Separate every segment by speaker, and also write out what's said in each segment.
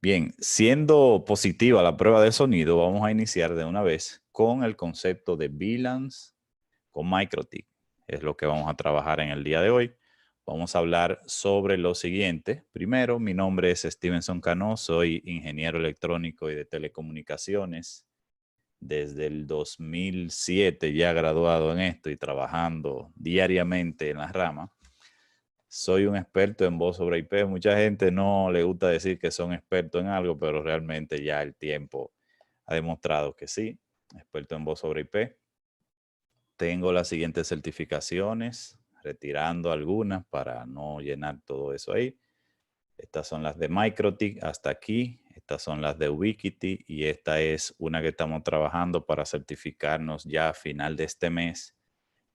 Speaker 1: Bien, siendo positiva la prueba de sonido, vamos a iniciar de una vez con el concepto de VLANs con MikroTik. Es lo que vamos a trabajar en el día de hoy. Vamos a hablar sobre lo siguiente. Primero, mi nombre es Stevenson Cano, soy ingeniero electrónico y de telecomunicaciones. Desde el 2007 ya graduado en esto y trabajando diariamente en la rama. Soy un experto en voz sobre IP. Mucha gente no le gusta decir que son expertos en algo, pero realmente ya el tiempo ha demostrado que sí. Experto en voz sobre IP. Tengo las siguientes certificaciones, retirando algunas para no llenar todo eso ahí. Estas son las de MikroTik hasta aquí. Estas son las de Ubiquiti y esta es una que estamos trabajando para certificarnos ya a final de este mes,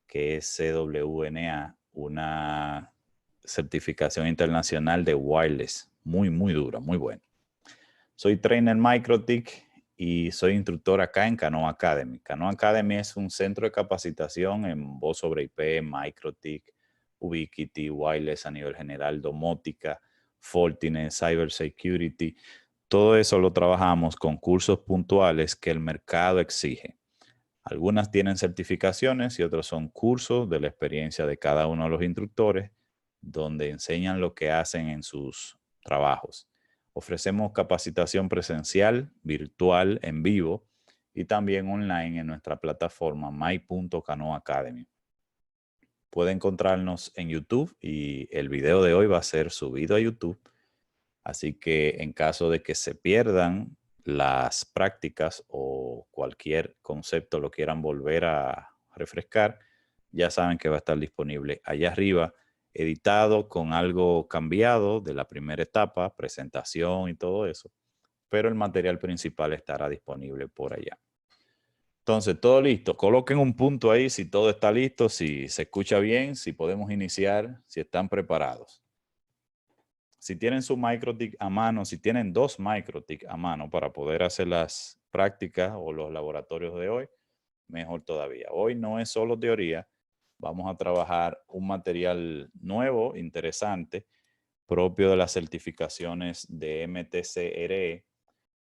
Speaker 1: que es CWNA, una certificación internacional de wireless. Muy dura, muy buena. Soy trainer MikroTik y soy instructor acá en Cano Academy. Cano Academy es un centro de capacitación en voz sobre IP, MikroTik, Ubiquiti, wireless a nivel general, domótica, Fortinet, cybersecurity. Todo eso lo trabajamos con cursos puntuales que el mercado exige. Algunas tienen certificaciones y otros son cursos de la experiencia de cada uno de los instructores, donde enseñan lo que hacen en sus trabajos. Ofrecemos capacitación presencial, virtual, en vivo y también online en nuestra plataforma my.canoacademy. Puede encontrarnos en YouTube y el video de hoy va a ser subido a YouTube. Así que en caso de que se pierdan las prácticas o cualquier concepto lo quieran volver a refrescar, ya saben que va a estar disponible allá arriba, editado con algo cambiado de la primera etapa, presentación y todo eso, pero el material principal estará disponible por allá. Entonces, todo listo. Coloquen un punto ahí si todo está listo, si se escucha bien, si podemos iniciar, si están preparados. Si tienen su MikroTik a mano, si tienen dos MikroTik a mano para poder hacer las prácticas o los laboratorios de hoy, mejor todavía. Hoy no es solo teoría, vamos a trabajar un material nuevo, interesante, propio de las certificaciones de MTCRE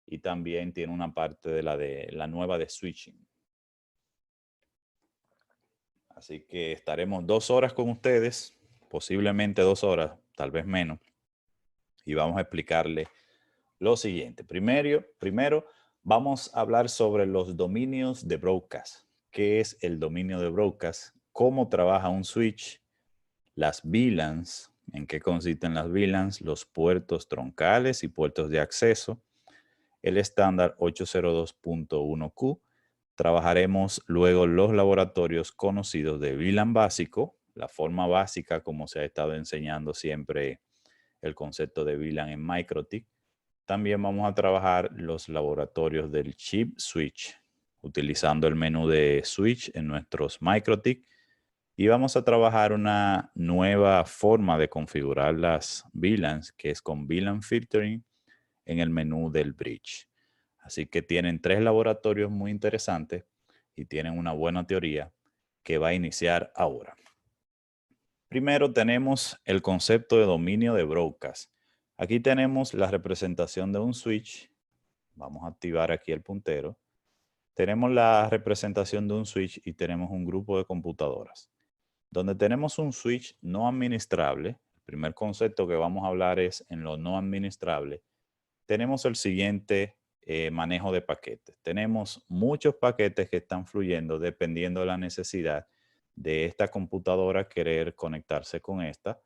Speaker 1: y también tiene una parte de la nueva de switching. Así que estaremos 2 horas con ustedes, posiblemente 2 horas, tal vez menos, y vamos a explicarle lo siguiente. Primero, vamos a hablar sobre los dominios de broadcast. ¿Qué es el dominio de broadcast? ¿Cómo trabaja un switch? Las VLANs, en qué consisten las VLANs, los puertos troncales y puertos de acceso, el estándar 802.1Q. Trabajaremos luego los laboratorios conocidos de VLAN básico, la forma básica como se ha estado enseñando siempre el concepto de VLAN en MikroTik. También vamos a trabajar los laboratorios del chip switch, utilizando el menú de switch en nuestros MikroTik. Y vamos a trabajar una nueva forma de configurar las VLANs, que es con VLAN filtering en el menú del bridge. Así que tienen 3 laboratorios muy interesantes y tienen una buena teoría que va a iniciar ahora. Primero tenemos el concepto de dominio de broadcast. Aquí tenemos la representación de un switch. Vamos a activar aquí el puntero. Tenemos la representación de un switch y tenemos un grupo de computadoras. Donde tenemos un switch no administrable, el primer concepto que vamos a hablar es en lo no administrable, tenemos el siguiente manejo de paquetes. Tenemos muchos paquetes que están fluyendo dependiendo de la necesidad de esta computadora querer conectarse con esta.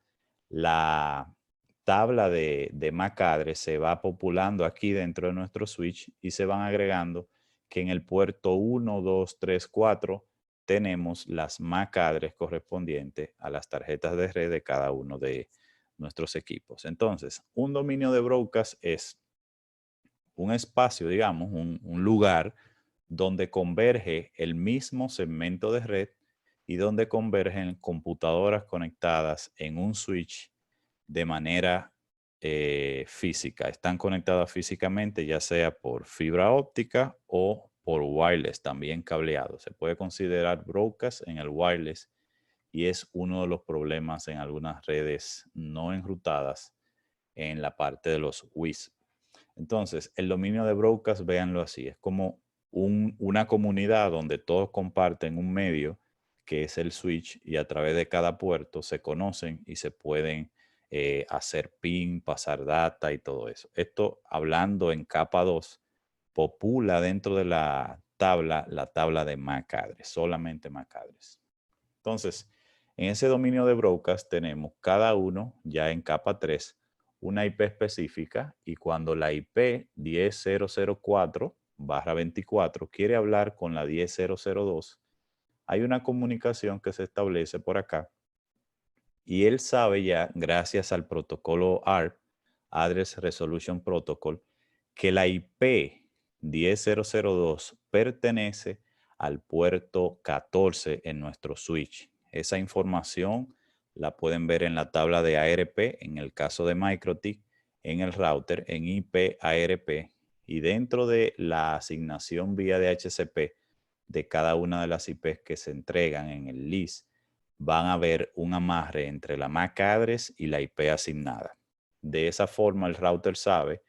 Speaker 1: La tabla de MAC address se va populando aquí dentro de nuestro switch y se van agregando que en el puerto 1, 2, 3, 4 tenemos las MAC address correspondientes a las tarjetas de red de cada uno de nuestros equipos. Entonces, un dominio de broadcast es un espacio, digamos, un lugar donde converge el mismo segmento de red y donde convergen computadoras conectadas en un switch de manera física. Están conectadas físicamente, ya sea por fibra óptica o por wireless, también cableado. Se puede considerar broadcast en el wireless y es uno de los problemas en algunas redes no enrutadas en la parte de los WISP. Entonces, el dominio de broadcast, véanlo así, es como una comunidad donde todos comparten un medio que es el switch y a través de cada puerto se conocen y se pueden hacer ping, pasar data y todo eso. Esto hablando en capa 2, popula dentro de la tabla de MAC address, solamente MAC address. Entonces, en ese dominio de broadcast tenemos cada uno ya en capa 3 una IP específica y cuando la IP 10.004/24 quiere hablar con la 10.002, hay una comunicación que se establece por acá y él sabe ya, gracias al protocolo ARP, Address Resolution Protocol, que la IP 10.002 pertenece al puerto 14 en nuestro switch. Esa información la pueden ver en la tabla de ARP, en el caso de MikroTik, en el router, en IP ARP, y dentro de la asignación vía DHCP de cada una de las IPs que se entregan en el list, van a ver un amarre entre la MAC address y la IP asignada. De esa forma, el router sabe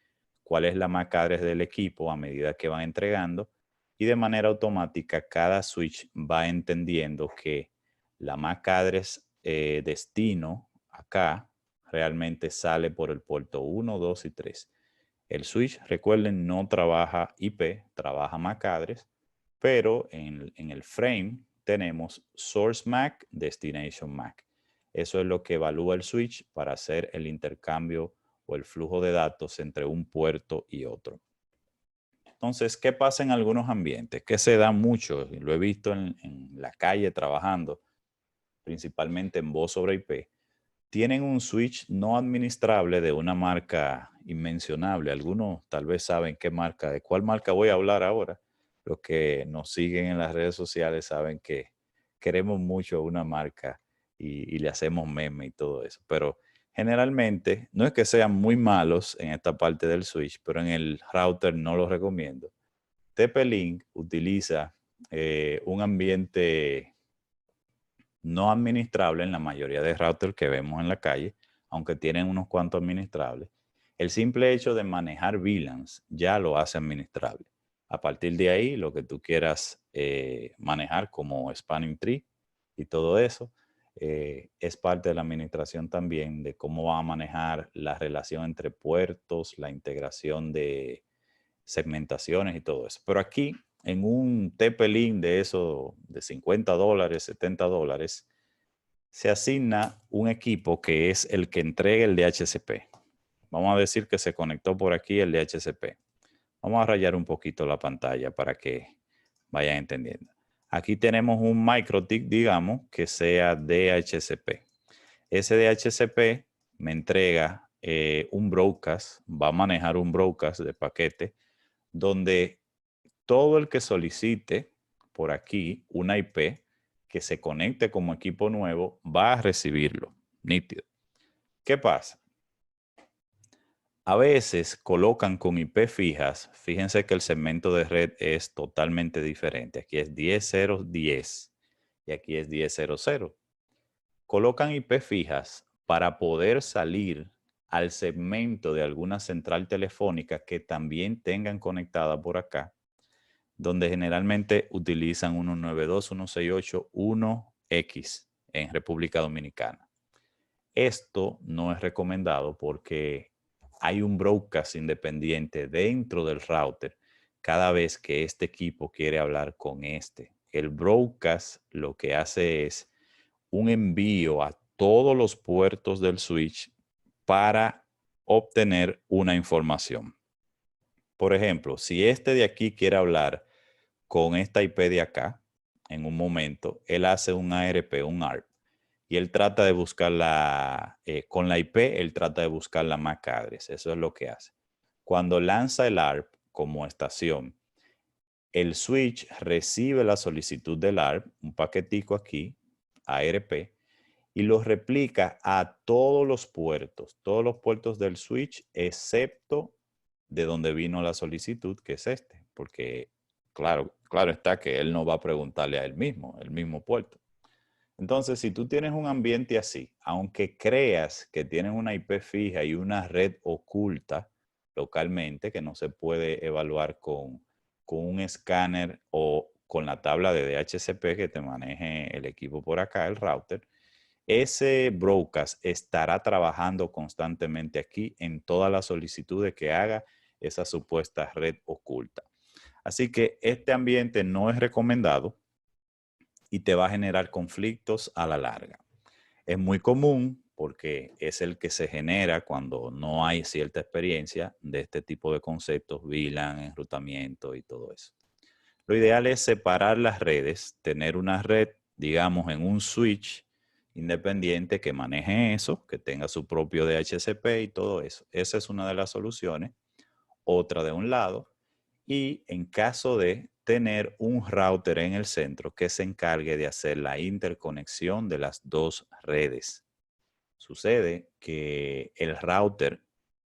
Speaker 1: cuál es la MAC address del equipo a medida que van entregando y de manera automática cada switch va entendiendo que la MAC address destino acá realmente sale por el puerto 1, 2 y 3. El switch, recuerden, no trabaja IP, trabaja MAC address, pero en el frame tenemos Source MAC, Destination MAC. Eso es lo que evalúa el switch para hacer el intercambio o el flujo de datos entre un puerto y otro. Entonces, ¿qué pasa en algunos ambientes? Que se da mucho, y lo he visto en la calle trabajando, principalmente en voz sobre IP. Tienen un switch no administrable de una marca inmencionable. Algunos tal vez saben qué marca, de cuál marca voy a hablar ahora. Los que nos siguen en las redes sociales saben que queremos mucho una marca y le hacemos meme y todo eso. Pero generalmente no es que sean muy malos en esta parte del switch, pero en el router no lo recomiendo. TP-Link utiliza un ambiente no administrable en la mayoría de routers que vemos en la calle, aunque tienen unos cuantos administrables. El simple hecho de manejar VLANs ya lo hace administrable. A partir de ahí, lo que tú quieras manejar como spanning tree y todo eso, es parte de la administración también de cómo va a manejar la relación entre puertos, la integración de segmentaciones y todo eso. Pero aquí, en un TP-Link de eso, de $50, $70, se asigna un equipo que es el que entrega el DHCP. Vamos a decir que se conectó por aquí el DHCP. Vamos a rayar un poquito la pantalla para que vayan entendiendo. Aquí tenemos un MikroTik, digamos, que sea DHCP. Ese DHCP me entrega un broadcast, va a manejar un broadcast de paquete donde todo el que solicite por aquí una IP que se conecte como equipo nuevo va a recibirlo. Nítido. ¿Qué pasa? A veces colocan con IP fijas, fíjense que el segmento de red es totalmente diferente. Aquí es 10.0.10 y aquí es 10.0.0. Colocan IP fijas para poder salir al segmento de alguna central telefónica que también tengan conectada por acá, donde generalmente utilizan 192, 168, 1X en República Dominicana. Esto no es recomendado porque hay un broadcast independiente dentro del router cada vez que este equipo quiere hablar con este. El broadcast lo que hace es un envío a todos los puertos del switch para obtener una información. Por ejemplo, si este de aquí quiere hablar con esta IP de acá, en un momento, él hace un ARP, un ARP, y él trata de buscar con la IP, él trata de buscar la MAC address. Eso es lo que hace. Cuando lanza el ARP como estación, el switch recibe la solicitud del ARP, un paquetico aquí, ARP, y lo replica a todos los puertos del switch, excepto de donde vino la solicitud, que es este, porque claro está que él no va a preguntarle a él mismo, el mismo puerto. Entonces, si tú tienes un ambiente así, aunque creas que tienes una IP fija y una red oculta, localmente, que no se puede evaluar con un escáner o con la tabla de DHCP que te maneje el equipo por acá, el router. Ese broadcast estará trabajando constantemente aquí en todas las solicitudes que haga esa supuesta red oculta. Así que este ambiente no es recomendado y te va a generar conflictos a la larga. Es muy común porque es el que se genera cuando no hay cierta experiencia de este tipo de conceptos, VLAN, enrutamiento y todo eso. Lo ideal es separar las redes, tener una red, digamos, en un switch independiente que maneje eso, que tenga su propio DHCP y todo eso. Esa es una de las soluciones. Otra de un lado. Y en caso de tener un router en el centro que se encargue de hacer la interconexión de las dos redes. Sucede que el router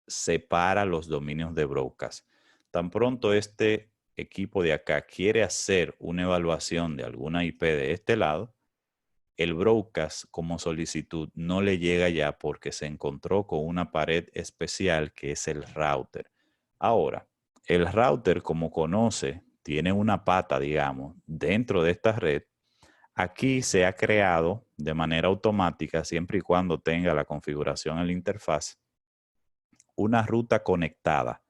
Speaker 1: separa los dominios de broadcast. Tan pronto este equipo de acá quiere hacer una evaluación de alguna IP de este lado, el broadcast como solicitud no le llega ya porque se encontró con una pared especial que es el router. Ahora, el router, como conoce, tiene una pata, digamos, dentro de esta red. Aquí se ha creado de manera automática, siempre y cuando tenga la configuración en la interfaz, una ruta conectada.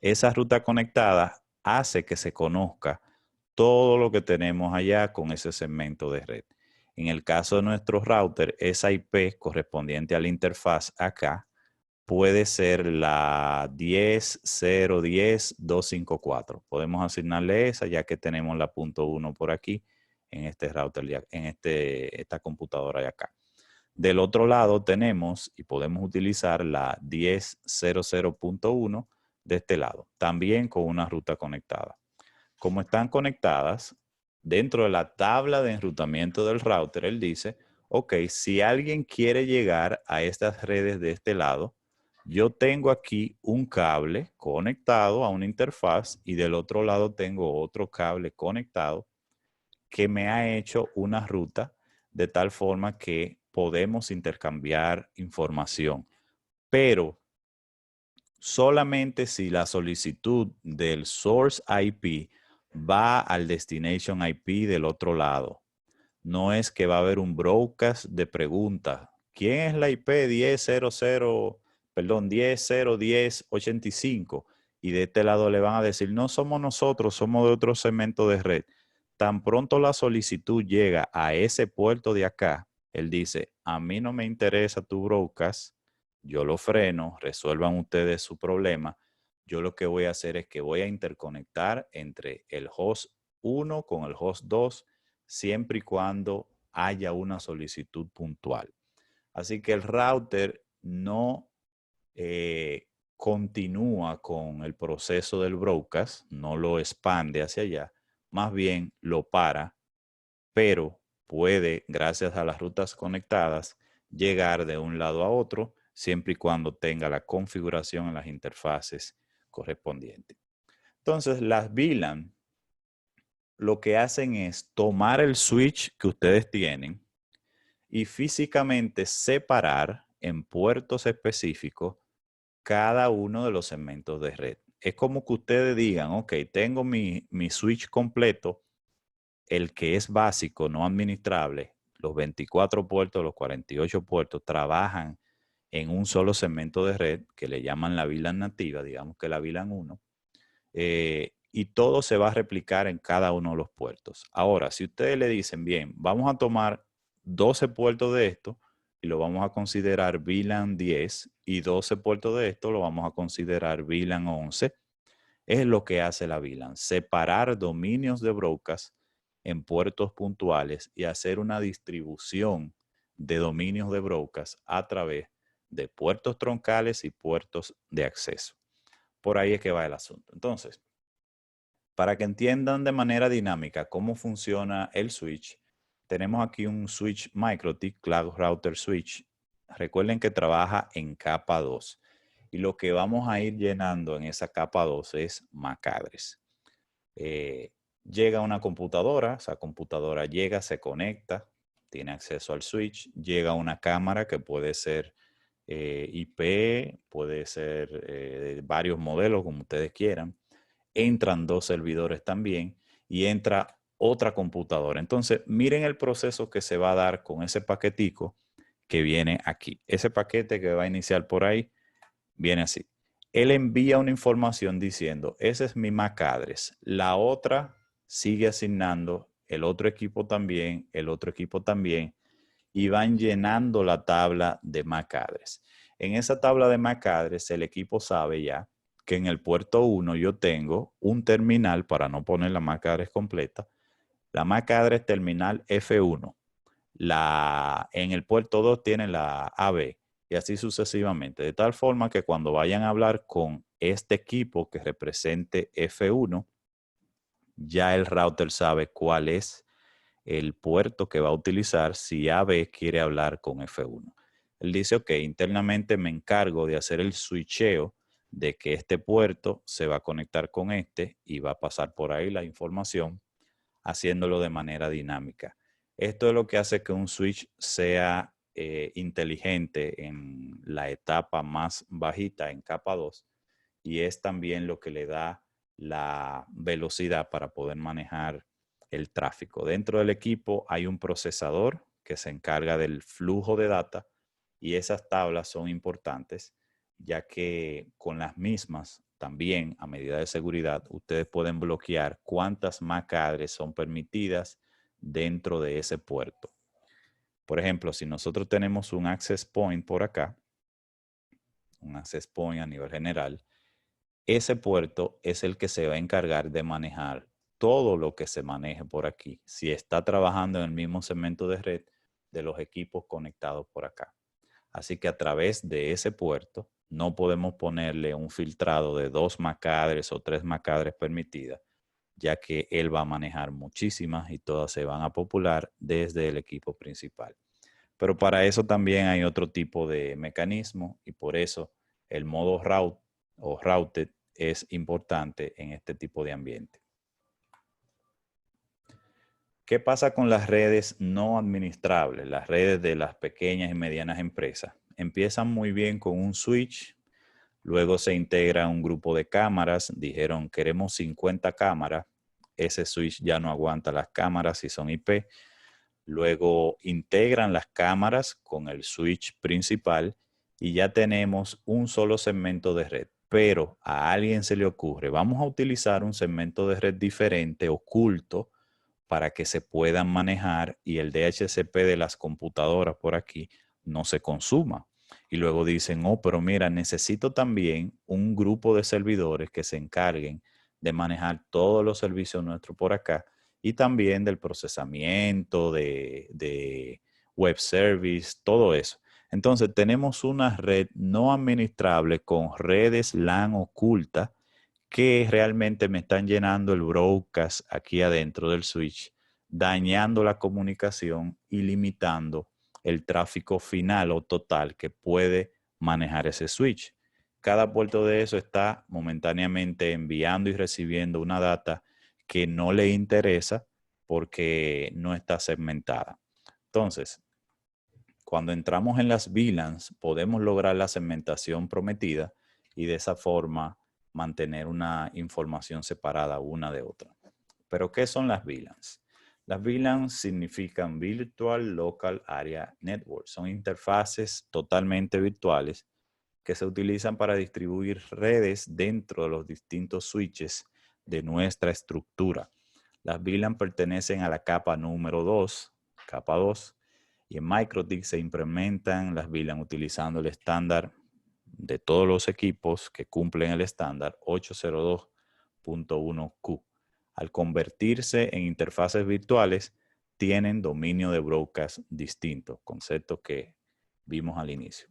Speaker 1: Esa ruta conectada hace que se conozca todo lo que tenemos allá con ese segmento de red. En el caso de nuestro router, esa IP correspondiente a la interfaz acá puede ser la 10.0.10.254. Podemos asignarle esa ya que tenemos la punto .1 por aquí en este router, en esta computadora de acá. Del otro lado tenemos y podemos utilizar la 10.00.1 de este lado, también con una ruta conectada. Como están conectadas, dentro de la tabla de enrutamiento del router, él dice, ok, si alguien quiere llegar a estas redes de este lado, yo tengo aquí un cable conectado a una interfaz y del otro lado tengo otro cable conectado que me ha hecho una ruta de tal forma que podemos intercambiar información. Pero solamente si la solicitud del source IP va al destination IP del otro lado. No es que va a haber un broadcast de preguntas. ¿Quién es la IP 10.0.10.85? Y de este lado le van a decir, no somos nosotros, somos de otro segmento de red. Tan pronto la solicitud llega a ese puerto de acá, él dice, a mí no me interesa tu broadcast, yo lo freno, resuelvan ustedes su problema. Yo lo que voy a hacer es que voy a interconectar entre el host 1 con el host 2 siempre y cuando haya una solicitud puntual. Así que el router no continúa con el proceso del broadcast, no lo expande hacia allá, más bien lo para, pero puede, gracias a las rutas conectadas, llegar de un lado a otro, siempre y cuando tenga la configuración en las interfaces correspondientes. Entonces, las VLAN lo que hacen es tomar el switch que ustedes tienen y físicamente separar en puertos específicos cada uno de los segmentos de red. Es como que ustedes digan, ok, tengo mi switch completo, el que es básico, no administrable, los 24 puertos, los 48 puertos trabajan en un solo segmento de red que le llaman la VLAN nativa, digamos que la VLAN 1, y todo se va a replicar en cada uno de los puertos. Ahora, si ustedes le dicen, bien, vamos a tomar 12 puertos de esto y lo vamos a considerar VLAN 10 y 12 puertos de esto lo vamos a considerar VLAN 11, es lo que hace la VLAN, separar dominios de broadcast en puertos puntuales y hacer una distribución de dominios de broadcast a través de puertos troncales y puertos de acceso. Por ahí es que va el asunto. Entonces, para que entiendan de manera dinámica cómo funciona el switch, tenemos aquí un switch MikroTik Cloud Router Switch. Recuerden que trabaja en capa 2 y lo que vamos a ir llenando en esa capa 2 es MAC address. Llega una computadora, esa computadora llega, se conecta, tiene acceso al switch, llega una cámara que puede ser IP, puede ser de varios modelos, como ustedes quieran. Entran 2 servidores también y entra otra computadora. Entonces, miren el proceso que se va a dar con ese paquetico que viene aquí. Ese paquete que va a iniciar por ahí viene así. Él envía una información diciendo, ese es mi MAC address. La otra sigue asignando, el otro equipo también, el otro equipo también, y van llenando la tabla de MAC address. En esa tabla de MAC address, el equipo sabe ya que en el puerto 1 yo tengo un terminal, para no poner la MAC address completa, la MAC address terminal F1. En el puerto 2 tiene la AB y así sucesivamente. De tal forma que cuando vayan a hablar con este equipo que represente F1, ya el router sabe cuál es el puerto que va a utilizar si AB quiere hablar con F1. Él dice, ok, internamente me encargo de hacer el switcheo de que este puerto se va a conectar con este y va a pasar por ahí la información, haciéndolo de manera dinámica. Esto es lo que hace que un switch sea inteligente en la etapa más bajita, en capa 2, y es también lo que le da la velocidad para poder manejar el tráfico. Dentro del equipo hay un procesador que se encarga del flujo de data y esas tablas son importantes, ya que con las mismas también a medida de seguridad ustedes pueden bloquear cuántas MAC address son permitidas dentro de ese puerto. Por ejemplo, si nosotros tenemos un access point por acá, un access point a nivel general, ese puerto es el que se va a encargar de manejar todo lo que se maneje por aquí, si está trabajando en el mismo segmento de red de los equipos conectados por acá. Así que a través de ese puerto no podemos ponerle un filtrado de 2 MAC address o 3 MAC address permitidas, ya que él va a manejar muchísimas y todas se van a popular desde el equipo principal. Pero para eso también hay otro tipo de mecanismo y por eso el modo route o routed es importante en este tipo de ambiente. ¿Qué pasa con las redes no administrables, las redes de las pequeñas y medianas empresas? Empiezan muy bien con un switch, luego se integra un grupo de cámaras, dijeron queremos 50 cámaras, ese switch ya no aguanta las cámaras si son IP, luego integran las cámaras con el switch principal y ya tenemos un solo segmento de red. Pero a alguien se le ocurre, vamos a utilizar un segmento de red diferente, oculto, para que se puedan manejar y el DHCP de las computadoras por aquí no se consuma. Y luego dicen, oh, pero mira, necesito también un grupo de servidores que se encarguen de manejar todos los servicios nuestros por acá y también del procesamiento, de web service, todo eso. Entonces tenemos una red no administrable con redes LAN ocultas que realmente me están llenando el broadcast aquí adentro del switch, dañando la comunicación y limitando el tráfico final o total que puede manejar ese switch. Cada puerto de eso está momentáneamente enviando y recibiendo una data que no le interesa porque no está segmentada. Entonces, cuando entramos en las VLANs, podemos lograr la segmentación prometida y de esa forma mantener una información separada una de otra. Pero, ¿qué son las VLANs? Las VLANs significan Virtual Local Area Network. Son interfaces totalmente virtuales que se utilizan para distribuir redes dentro de los distintos switches de nuestra estructura. Las VLAN pertenecen a la capa número 2, capa 2, y en MikroTik se implementan las VLAN utilizando el estándar de todos los equipos que cumplen el estándar 802.1Q. Al convertirse en interfaces virtuales, tienen dominio de broadcast distinto, concepto que vimos al inicio.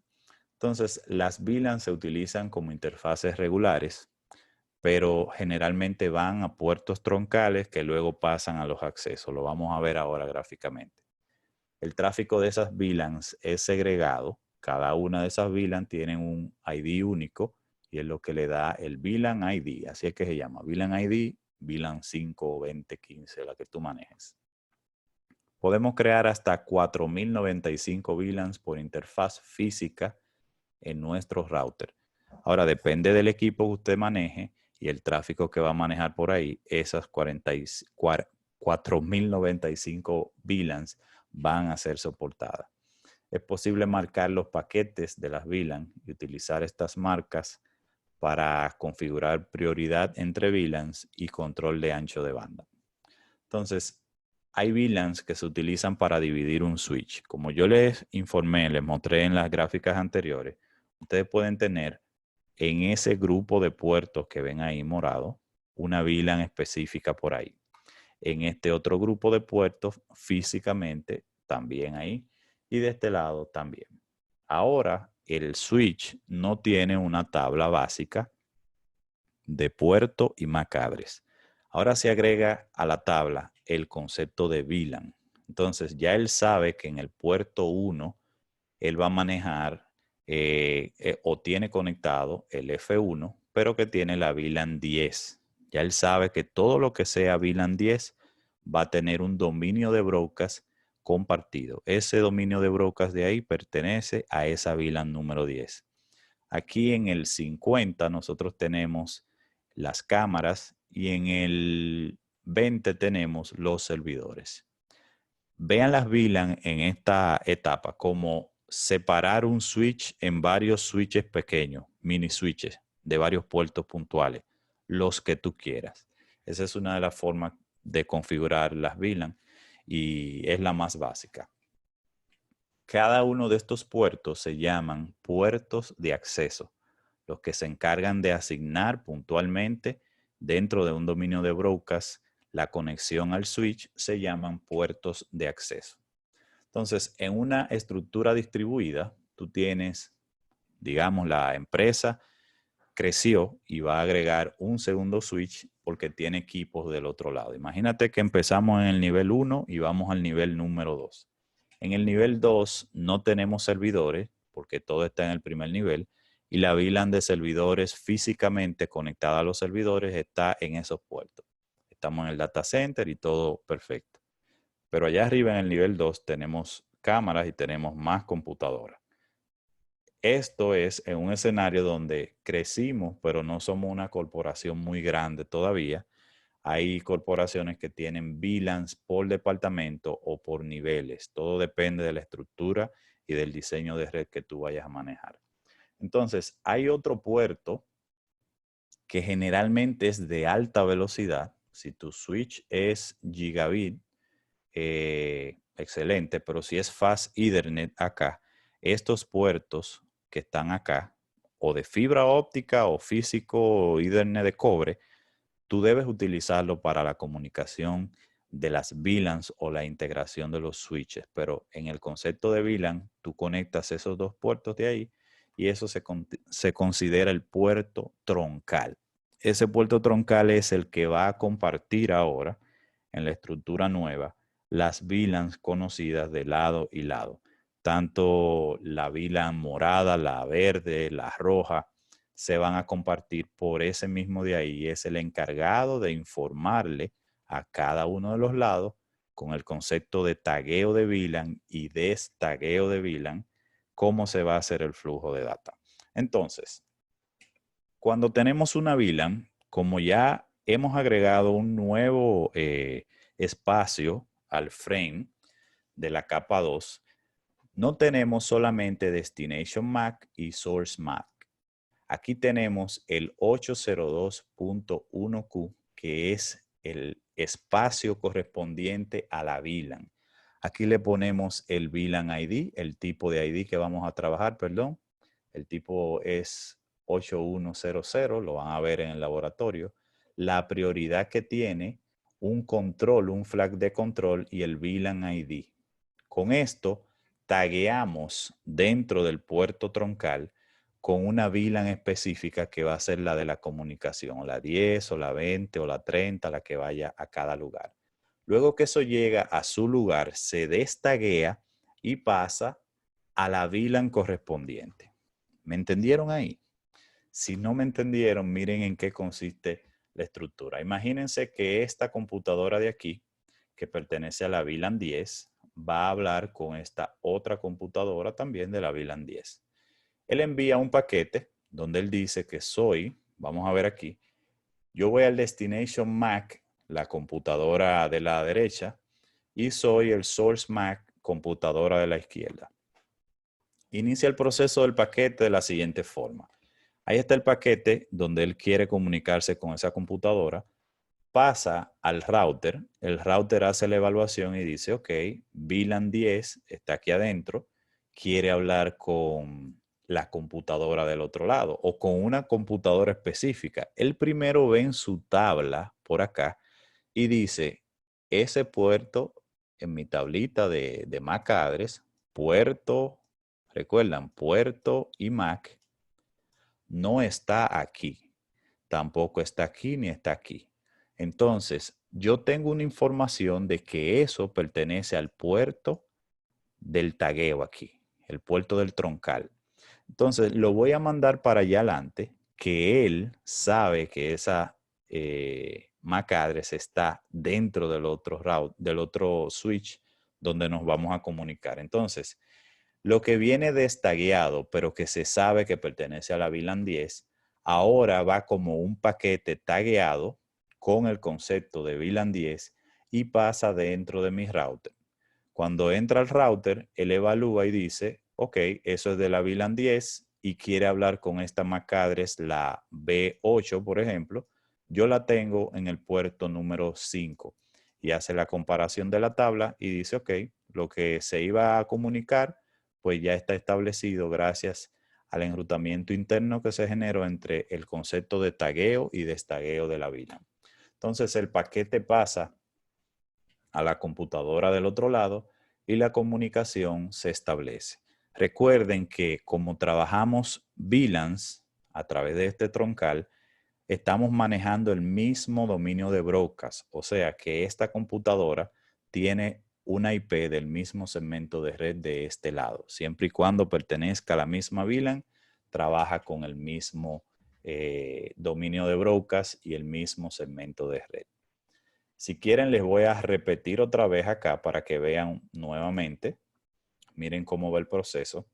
Speaker 1: Entonces, las VLAN se utilizan como interfaces regulares, pero generalmente van a puertos troncales que luego pasan a los accesos. Lo vamos a ver ahora gráficamente. El tráfico de esas VLANs es segregado. Cada una de esas VLAN tiene un ID único y es lo que le da el VLAN ID. Así es que se llama VLAN ID, VLAN 5, 20, 15, la que tú manejes. Podemos crear hasta 4095 VLANs por interfaz física en nuestro router. Ahora, depende del equipo que usted maneje y el tráfico que va a manejar por ahí, esas 4.095 VLANs van a ser soportadas. Es posible marcar los paquetes de las VLAN y utilizar estas marcas para configurar prioridad entre VLANs y control de ancho de banda. Entonces, hay VLANs que se utilizan para dividir un switch. Como yo les informé, les mostré en las gráficas anteriores, ustedes pueden tener en ese grupo de puertos que ven ahí morado, una VLAN específica por ahí. En este otro grupo de puertos, físicamente, también ahí. Y de este lado también. Ahora, el switch no tiene una tabla básica de puerto y MAC address. Ahora se agrega a la tabla el concepto de VLAN. Entonces, ya él sabe que en el puerto 1, él va a manejar o tiene conectado el F1, pero que tiene la VLAN 10. Ya él sabe que todo lo que sea VLAN 10 va a tener un dominio de broadcast compartido. Ese dominio de broadcast de ahí pertenece a esa VLAN número 10. Aquí en el 50 nosotros tenemos las cámaras y en el 20 tenemos los servidores. Vean las VLAN en esta etapa como separar un switch en varios switches pequeños, mini switches de varios puertos puntuales, los que tú quieras. Esa es una de las formas de configurar las VLAN y es la más básica. Cada uno de estos puertos se llaman puertos de acceso, los que se encargan de asignar puntualmente dentro de un dominio de broadcast la conexión al switch se llaman puertos de acceso. Entonces, en una estructura distribuida, tú tienes, digamos, la empresa creció y va a agregar un segundo switch porque tiene equipos del otro lado. Imagínate que empezamos en el nivel 1 y vamos al nivel número 2. En el nivel 2 no tenemos servidores porque todo está en el primer nivel y la VLAN de servidores físicamente conectada a los servidores está en esos puertos. Estamos en el data center y todo perfecto. Pero allá arriba en el nivel 2 tenemos cámaras y tenemos más computadoras. Esto es en un escenario donde crecimos, pero no somos una corporación muy grande todavía. Hay corporaciones que tienen VLANs por departamento o por niveles. Todo depende de la estructura y del diseño de red que tú vayas a manejar. Entonces, hay otro puerto que generalmente es de alta velocidad. Si tu switch es gigabit, excelente, pero si es Fast Ethernet acá, estos puertos que están acá, o de fibra óptica o físico o Ethernet de cobre, tú debes utilizarlo para la comunicación de las VLANs o la integración de los switches, pero en el concepto de VLAN, tú conectas esos dos puertos de ahí y eso se considera el puerto troncal. Ese puerto troncal es el que va a compartir ahora en la estructura nueva las VLANs conocidas de lado y lado. Tanto la VLAN morada, la verde, la roja, se van a compartir por ese mismo de ahí. Es el encargado de informarle a cada uno de los lados con el concepto de tagueo de VLAN y destagueo de VLAN, cómo se va a hacer el flujo de data. Entonces, cuando tenemos una VLAN, como ya hemos agregado un nuevo espacio al frame de la capa 2, no tenemos solamente Destination MAC y Source MAC. Aquí tenemos el 802.1Q, que es el espacio correspondiente a la VLAN. Aquí le ponemos el VLAN ID, el tipo de ID que vamos a trabajar, perdón. El tipo es 8100, lo van a ver en el laboratorio. La prioridad que tiene, un control, un flag de control y el VLAN ID. Con esto, tagueamos dentro del puerto troncal con una VLAN específica que va a ser la de la comunicación, o la 10, o la 20, o la 30, la que vaya a cada lugar. Luego que eso llega a su lugar, se destaguea y pasa a la VLAN correspondiente. ¿Me entendieron ahí? Si no me entendieron, miren en qué consiste la estructura. Imagínense que esta computadora de aquí, que pertenece a la VLAN 10, va a hablar con esta otra computadora también de la VLAN 10. Él envía un paquete donde él dice que soy, vamos a ver aquí, yo voy al Destination Mac, la computadora de la derecha, y soy el Source Mac, computadora de la izquierda. Inicia el proceso del paquete de la siguiente forma. Ahí está el paquete donde él quiere comunicarse con esa computadora. Pasa al router. El router hace la evaluación y dice, ok, VLAN 10 está aquí adentro. Quiere hablar con la computadora del otro lado o con una computadora específica. Él primero ve en su tabla por acá y dice, ese puerto en mi tablita de MAC address, puerto, recuerdan, puerto y MAC, no está aquí. Tampoco está aquí ni está aquí. Entonces, yo tengo una información de que eso pertenece al puerto del tagueo aquí, el puerto del troncal. Entonces, lo voy a mandar para allá adelante, que él sabe que esa MAC address está dentro del otro route, del otro switch donde nos vamos a comunicar. Entonces, lo que viene destagueado, pero que se sabe que pertenece a la VLAN 10, ahora va como un paquete tagueado con el concepto de VLAN 10 y pasa dentro de mi router. Cuando entra al router, él evalúa y dice, ok, eso es de la VLAN 10 y quiere hablar con esta MAC address, la B8, por ejemplo. Yo la tengo en el puerto número 5 y hace la comparación de la tabla y dice, ok, lo que se iba a comunicar, pues ya está establecido gracias al enrutamiento interno que se generó entre el concepto de tagueo y destagueo de la VLAN. Entonces el paquete pasa a la computadora del otro lado y la comunicación se establece. Recuerden que como trabajamos VLANs a través de este troncal, estamos manejando el mismo dominio de broadcast, o sea que esta computadora tiene una IP del mismo segmento de red de este lado. Siempre y cuando pertenezca a la misma VLAN, trabaja con el mismo dominio de broadcast y el mismo segmento de red. Si quieren, les voy a repetir otra vez acá para que vean nuevamente. Miren cómo va el proceso.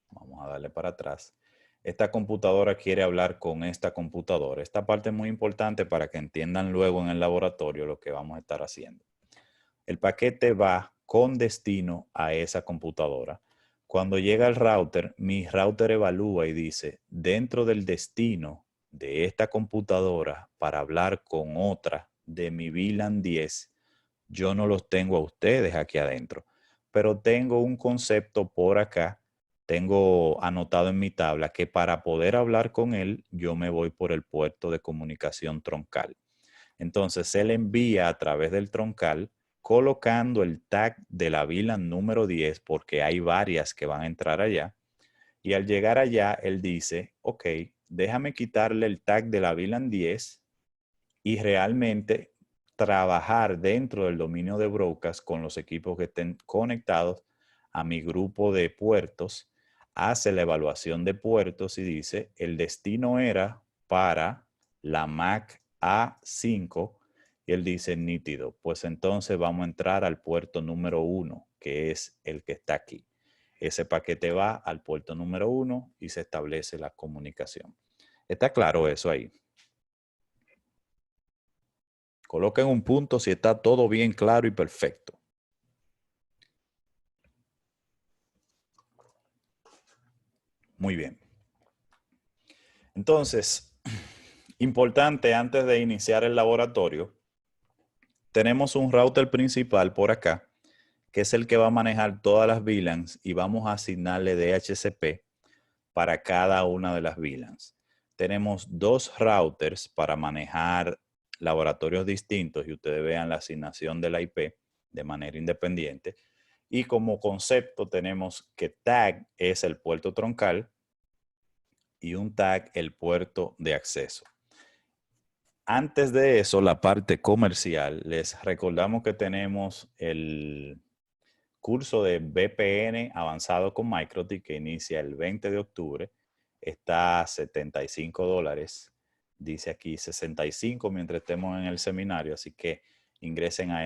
Speaker 1: Vamos a darle para atrás. Esta computadora quiere hablar con esta computadora. Esta parte es muy importante para que entiendan luego en el laboratorio lo que vamos a estar haciendo. El paquete va con destino a esa computadora. Cuando llega al router, mi router evalúa y dice, dentro del destino de esta computadora para hablar con otra de mi VLAN 10, yo no los tengo a ustedes aquí adentro, pero tengo un concepto por acá, tengo anotado en mi tabla que para poder hablar con él, yo me voy por el puerto de comunicación troncal. Entonces, él envía a través del troncal colocando el tag de la VLAN número 10, porque hay varias que van a entrar allá. Y al llegar allá, él dice, ok, déjame quitarle el tag de la VLAN 10 y realmente trabajar dentro del dominio de broadcast con los equipos que estén conectados a mi grupo de puertos, hace la evaluación de puertos y dice, el destino era para la MAC A5 y él dice nítido, pues entonces vamos a entrar al puerto número 1, que es el que está aquí. Ese paquete va al puerto número 1 y se establece la comunicación. ¿Está claro eso ahí? Coloquen un punto si está todo bien claro y perfecto. Muy bien. Entonces, importante antes de iniciar el laboratorio, tenemos un router principal por acá, que es el que va a manejar todas las VLANs y vamos a asignarle DHCP para cada una de las VLANs. Tenemos dos routers para manejar laboratorios distintos y ustedes vean la asignación de la IP de manera independiente. Y como concepto tenemos que tag es el puerto troncal y un tag el puerto de acceso. Antes de eso, la parte comercial, les recordamos que tenemos el curso de VPN avanzado con MikroTik que inicia el 20 de octubre. Está a $75. Dice aquí 65 mientras estemos en el seminario, así que ingresen a